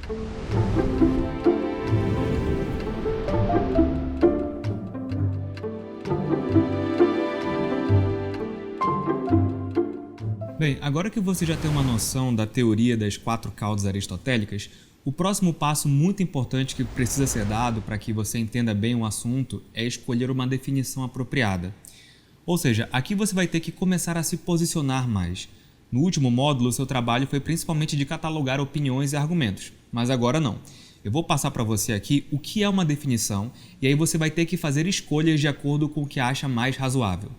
Bem, agora que você já tem uma noção da teoria das 4 causas aristotélicas, o próximo passo muito importante que precisa ser dado para que você entenda bem o assunto é escolher uma definição apropriada. Ou seja, aqui você vai ter que começar a se posicionar mais. No último módulo, seu trabalho foi principalmente de catalogar opiniões e argumentos, mas agora não. Eu vou passar para você aqui o que é uma definição e aí você vai ter que fazer escolhas de acordo com o que acha mais razoável.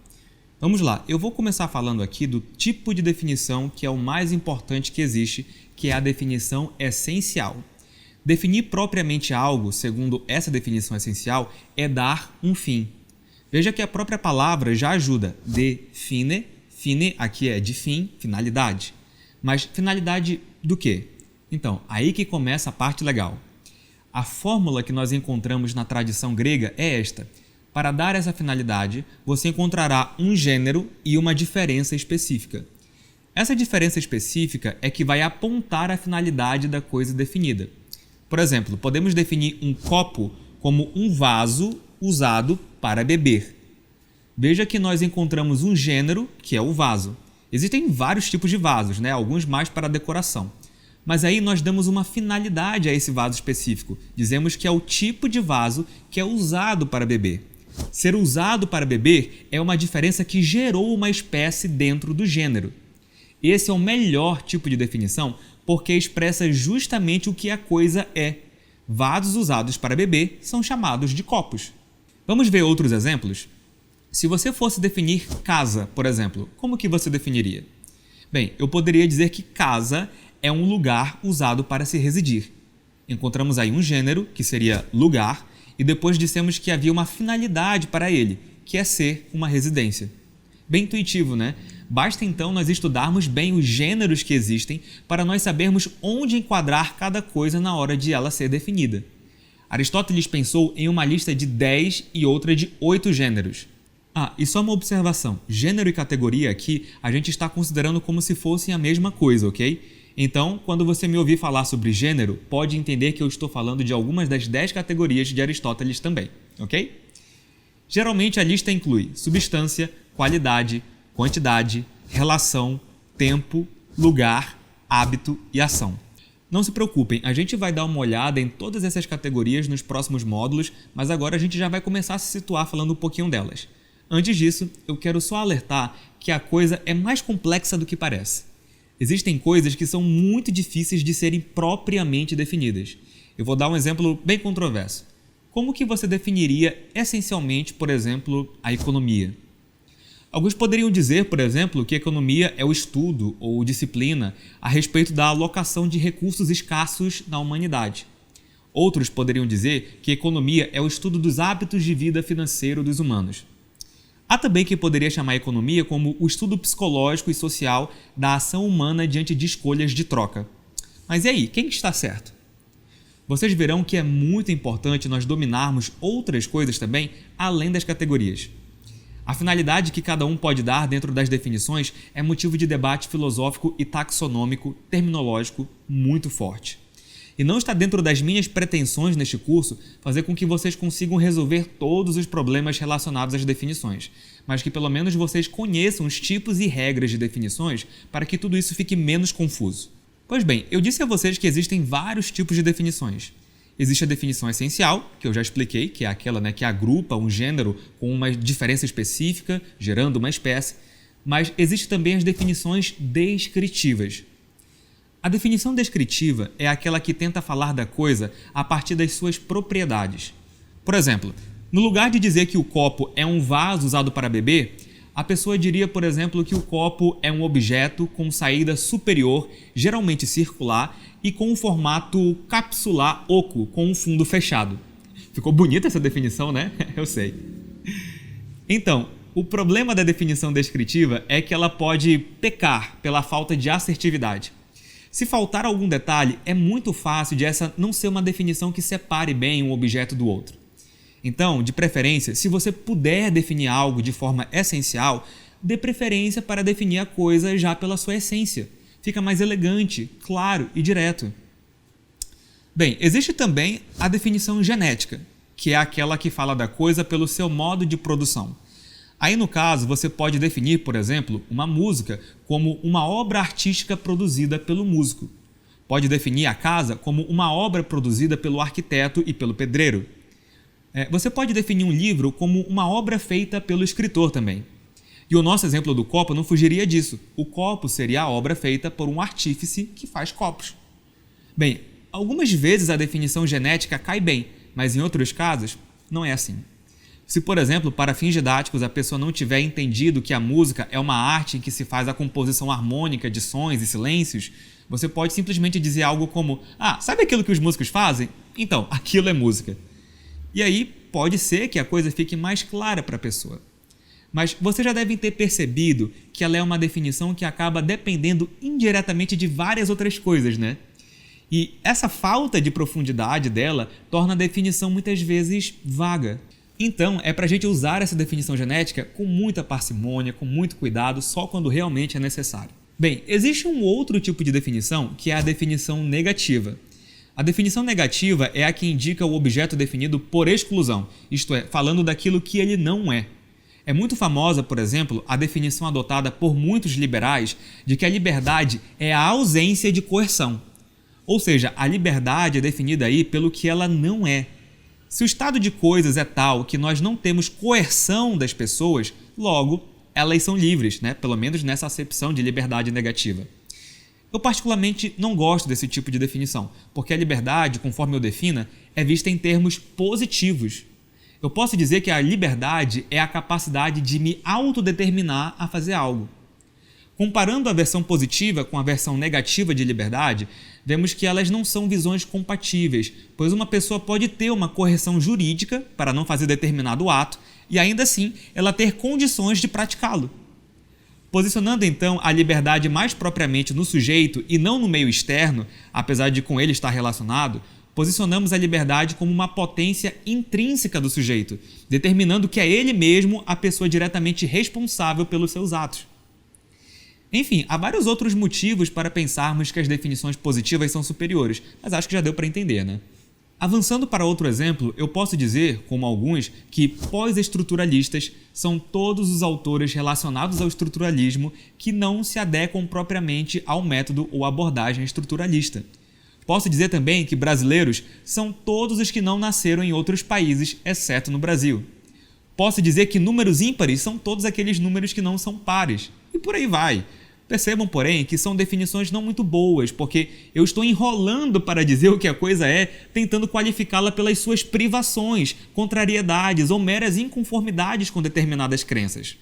Vamos lá, eu vou começar falando aqui do tipo de definição que é o mais importante que existe, que é a definição essencial. Definir propriamente algo, segundo essa definição essencial, é dar um fim. Veja que a própria palavra já ajuda. Define, fine aqui é de fim, finalidade. Mas finalidade do quê? Então, aí que começa a parte legal. A fórmula que nós encontramos na tradição grega é esta. Para dar essa finalidade, você encontrará um gênero e uma diferença específica. Essa diferença específica é que vai apontar a finalidade da coisa definida. Por exemplo, podemos definir um copo como um vaso usado para beber. Veja que nós encontramos um gênero, que é o vaso. Existem vários tipos de vasos, alguns mais para decoração. Mas aí nós damos uma finalidade a esse vaso específico. Dizemos que é o tipo de vaso que é usado para beber. Ser usado para beber é uma diferença que gerou uma espécie dentro do gênero. Esse é o melhor tipo de definição porque expressa justamente o que a coisa é. Vasos usados para beber são chamados de copos. Vamos ver outros exemplos? Se você fosse definir casa, por exemplo, como que você definiria? Bem, eu poderia dizer que casa é um lugar usado para se residir. Encontramos aí um gênero, que seria lugar, e depois dissemos que havia uma finalidade para ele, que é ser uma residência. Bem intuitivo, né? Basta então nós estudarmos bem os gêneros que existem para nós sabermos onde enquadrar cada coisa na hora de ela ser definida. Aristóteles pensou em uma lista de 10 e outra de 8 gêneros. E só uma observação, gênero e categoria aqui a gente está considerando como se fossem a mesma coisa, ok? Então, quando você me ouvir falar sobre gênero, pode entender que eu estou falando de algumas das 10 categorias de Aristóteles também, ok? Geralmente a lista inclui substância, qualidade, quantidade, relação, tempo, lugar, hábito e ação. Não se preocupem, a gente vai dar uma olhada em todas essas categorias nos próximos módulos, mas agora a gente já vai começar a se situar falando um pouquinho delas. Antes disso, eu quero só alertar que a coisa é mais complexa do que parece. Existem coisas que são muito difíceis de serem propriamente definidas. Eu vou dar um exemplo bem controverso. Como que você definiria essencialmente, por exemplo, a economia? Alguns poderiam dizer, por exemplo, que economia é o estudo ou disciplina a respeito da alocação de recursos escassos na humanidade. Outros poderiam dizer que economia é o estudo dos hábitos de vida financeiro dos humanos. Há também quem poderia chamar a economia como o estudo psicológico e social da ação humana diante de escolhas de troca. Mas e aí, quem está certo? Vocês verão que é muito importante nós dominarmos outras coisas também, além das categorias. A finalidade que cada um pode dar dentro das definições é motivo de debate filosófico e taxonômico, terminológico muito forte. E não está dentro das minhas pretensões neste curso fazer com que vocês consigam resolver todos os problemas relacionados às definições, mas que pelo menos vocês conheçam os tipos e regras de definições para que tudo isso fique menos confuso. Pois bem, eu disse a vocês que existem vários tipos de definições. Existe a definição essencial, que eu já expliquei, que é aquela que agrupa um gênero com uma diferença específica, gerando uma espécie, mas existem também as definições descritivas. A definição descritiva é aquela que tenta falar da coisa a partir das suas propriedades. Por exemplo, no lugar de dizer que o copo é um vaso usado para beber, a pessoa diria, por exemplo, que o copo é um objeto com saída superior, geralmente circular, e com um formato capsular oco, com um fundo fechado. Ficou bonita essa definição, né? Eu sei. Então, o problema da definição descritiva é que ela pode pecar pela falta de assertividade. Se faltar algum detalhe, é muito fácil de essa não ser uma definição que separe bem um objeto do outro. Então, de preferência, se você puder definir algo de forma essencial, dê preferência para definir a coisa já pela sua essência. Fica mais elegante, claro e direto. Bem, existe também a definição genética, que é aquela que fala da coisa pelo seu modo de produção. Aí, no caso, você pode definir, por exemplo, uma música como uma obra artística produzida pelo músico. Pode definir a casa como uma obra produzida pelo arquiteto e pelo pedreiro. Você pode definir um livro como uma obra feita pelo escritor também. E o nosso exemplo do copo não fugiria disso. O copo seria a obra feita por um artífice que faz copos. Bem, algumas vezes a definição genética cai bem, mas em outros casos não é assim. Se, por exemplo, para fins didáticos a pessoa não tiver entendido que a música é uma arte em que se faz a composição harmônica de sons e silêncios, você pode simplesmente dizer algo como: sabe aquilo que os músicos fazem? Então, aquilo é música. E aí pode ser que a coisa fique mais clara para a pessoa. Mas vocês já devem ter percebido que ela é uma definição que acaba dependendo indiretamente de várias outras coisas, né? E essa falta de profundidade dela torna a definição muitas vezes vaga. Então, é para a gente usar essa definição genética com muita parcimônia, com muito cuidado, só quando realmente é necessário. Bem, existe um outro tipo de definição, que é a definição negativa. A definição negativa é a que indica o objeto definido por exclusão, isto é, falando daquilo que ele não é. É muito famosa, por exemplo, a definição adotada por muitos liberais de que a liberdade é a ausência de coerção. Ou seja, a liberdade é definida aí pelo que ela não é. Se o estado de coisas é tal que nós não temos coerção das pessoas, logo, elas são livres, né? Pelo menos nessa acepção de liberdade negativa. Eu particularmente não gosto desse tipo de definição, porque a liberdade, conforme eu defina, é vista em termos positivos. Eu posso dizer que a liberdade é a capacidade de me autodeterminar a fazer algo. Comparando a versão positiva com a versão negativa de liberdade, vemos que elas não são visões compatíveis, pois uma pessoa pode ter uma correção jurídica para não fazer determinado ato e ainda assim ela ter condições de praticá-lo. Posicionando então a liberdade mais propriamente no sujeito e não no meio externo, apesar de com ele estar relacionado, posicionamos a liberdade como uma potência intrínseca do sujeito, determinando que é ele mesmo a pessoa diretamente responsável pelos seus atos. Enfim, há vários outros motivos para pensarmos que as definições positivas são superiores, mas acho que já deu para entender, né? Avançando para outro exemplo, eu posso dizer, como alguns, que pós-estruturalistas são todos os autores relacionados ao estruturalismo que não se adequam propriamente ao método ou abordagem estruturalista. Posso dizer também que brasileiros são todos os que não nasceram em outros países, exceto no Brasil. Posso dizer que números ímpares são todos aqueles números que não são pares. E por aí vai. Percebam, porém, que são definições não muito boas, porque eu estou enrolando para dizer o que a coisa é, tentando qualificá-la pelas suas privações, contrariedades ou meras inconformidades com determinadas crenças.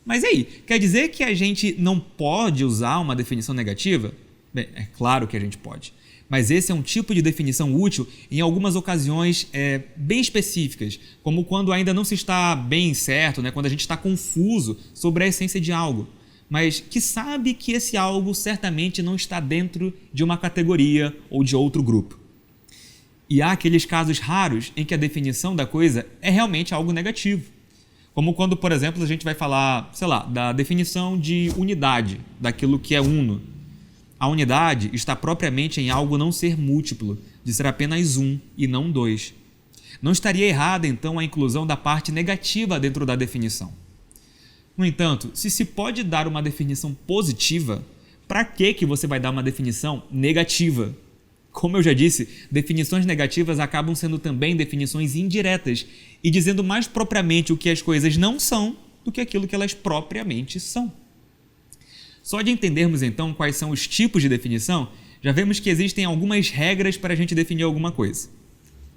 Mas e aí, quer dizer que a gente não pode usar uma definição negativa? Bem, é claro que a gente pode. Mas esse é um tipo de definição útil em algumas ocasiões bem específicas, como quando ainda não se está bem certo, né? Quando a gente está confuso sobre a essência de algo, mas que sabe que esse algo certamente não está dentro de uma categoria ou de outro grupo. E há aqueles casos raros em que a definição da coisa é realmente algo negativo, como quando, por exemplo, a gente vai falar, da definição de unidade, daquilo que é uno. A unidade está propriamente em algo não ser múltiplo, de ser apenas um e não dois. Não estaria errada, então, a inclusão da parte negativa dentro da definição. No entanto, se pode dar uma definição positiva, para que você vai dar uma definição negativa? Como eu já disse, definições negativas acabam sendo também definições indiretas e dizendo mais propriamente o que as coisas não são do que aquilo que elas propriamente são. Só de entendermos então quais são os tipos de definição, já vemos que existem algumas regras para a gente definir alguma coisa.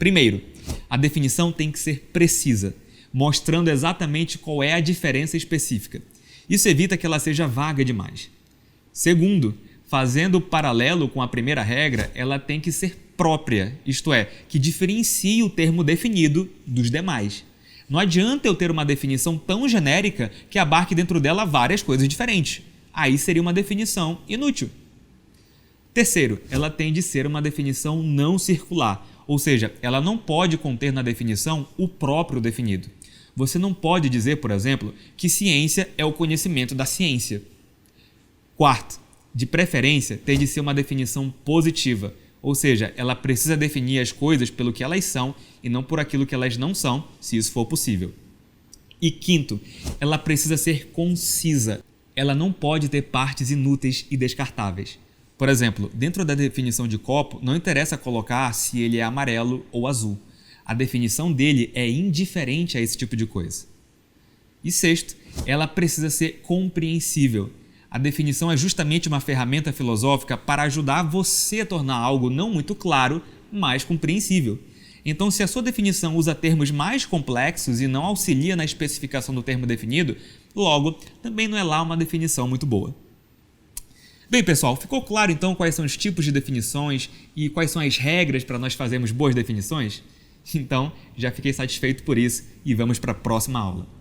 Primeiro, a definição tem que ser precisa, mostrando exatamente qual é a diferença específica. Isso evita que ela seja vaga demais. Segundo, fazendo paralelo com a primeira regra, ela tem que ser própria, isto é, que diferencie o termo definido dos demais. Não adianta eu ter uma definição tão genérica que abarque dentro dela várias coisas diferentes. Aí seria uma definição inútil. Terceiro, ela tem de ser uma definição não circular, ou seja, ela não pode conter na definição o próprio definido. Você não pode dizer, por exemplo, que ciência é o conhecimento da ciência. Quarto, de preferência, tem de ser uma definição positiva, Ou seja, ela precisa definir as coisas pelo que elas são e não por aquilo que elas não são, se isso for possível. E quinto, ela precisa ser concisa. Ela não pode ter partes inúteis e descartáveis. Por exemplo, dentro da definição de copo, não interessa colocar se ele é amarelo ou azul. A definição dele é indiferente a esse tipo de coisa. E sexto, ela precisa ser compreensível. A definição é justamente uma ferramenta filosófica para ajudar você a tornar algo não muito claro, mais compreensível. Então, se a sua definição usa termos mais complexos e não auxilia na especificação do termo definido, logo, também não é lá uma definição muito boa. Bem, pessoal, ficou claro então quais são os tipos de definições e quais são as regras para nós fazermos boas definições? Então, já fiquei satisfeito por isso e vamos para a próxima aula.